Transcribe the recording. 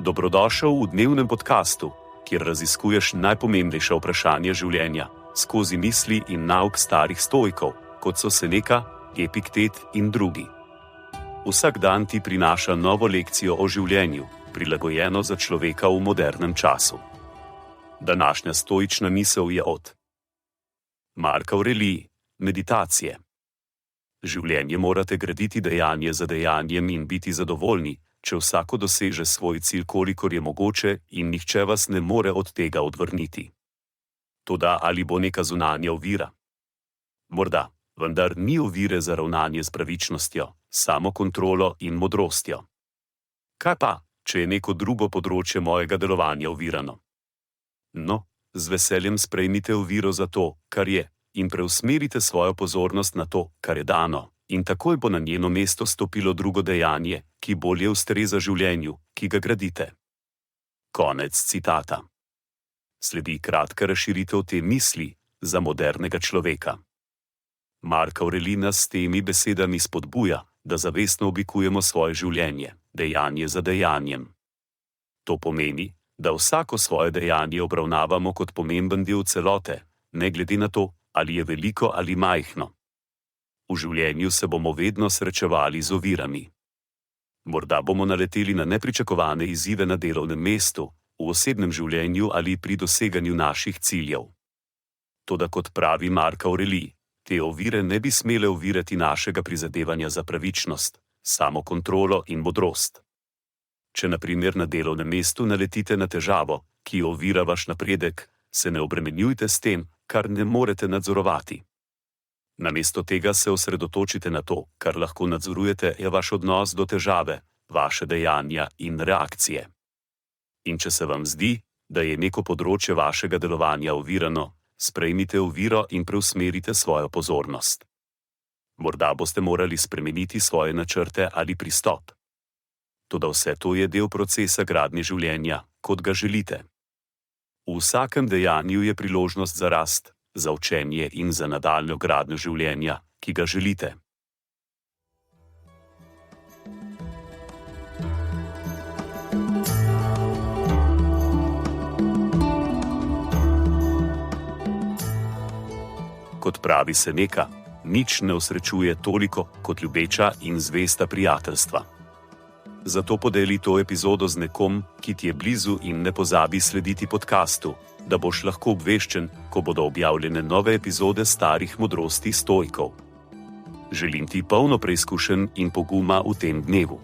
Dobrodošel v dnevnem podkastu, kjer raziskuješ najpomembnejša vprašanja življenja skozi misli in nauk starih stoikov, kot so Seneca, Epiktet in drugi. Vsak dan ti prinaša novo lekcijo o življenju, prilagojeno za človeka v modernem času. Današnja stoična misel je od Marka Aurelij, meditacije. Življenje morate graditi dejanje za dejanjem in biti zadovoljni, če vsako doseže svoj cilj, kolikor je mogoče, in nihče vas ne more od tega odvrniti. Toda ali bo neka zunanja ovira? Morda, vendar ni ovire za ravnanje s pravičnostjo, samokontrolo in modrostjo. Kaj pa, če je neko drugo področje mojega delovanja ovirano? No, z veseljem sprejmite oviro za to, kar je, in preusmerite svojo pozornost na to, kar je dano, in takoj bo na njeno mesto stopilo drugo dejanje, ki bolje ustreza življenju, ki ga gradite. Konec citata. Sledi kratka razširitev te misli za modernega človeka. Mark Aurelij nas s temi besedami spodbuja, da zavestno oblikujemo svoje življenje, dejanje za dejanjem. To pomeni, da vsako svoje dejanje obravnavamo kot pomemben del celote, ne glede na to, ali je veliko ali majhno. V življenju se bomo vedno srečevali z ovirami. Morda bomo naleteli na nepričakovane izzive na delovnem mestu, v osebnem življenju ali pri doseganju naših ciljev. Toda kot pravi Mark Aurelij, te ovire ne bi smele ovirati našega prizadevanja za pravičnost, samokontrolo in modrost. Če na primer na delovnem mestu naletite na težavo, ki ovira vaš napredek, se ne obremenjujte s tem, kar ne morete nadzorovati. Namesto tega se osredotočite na to, kar lahko nadzorujete, je vaš odnos do težave, vaše dejanja in reakcije. In če se vam zdi, da je neko področje vašega delovanja ovirano, sprejmite oviro in preusmerite svojo pozornost. Morda boste morali spremeniti svoje načrte ali pristop. Toda vse to je del procesa gradnje življenja, kot ga želite. V vsakem dejanju je priložnost za rast, za učenje in za nadaljnjo gradnjo življenja, ki ga želite. Kot pravi Seneca, nič ne osrečuje toliko kot ljubeča in zvesta prijateljstva. Zato podeli to epizodo z nekom, ki ti je blizu, in ne pozabi slediti podkastu, da boš lahko obveščen, ko bodo objavljene nove epizode starih modrosti stoikov. Želim ti polno preizkušenj in poguma v tem dnevu.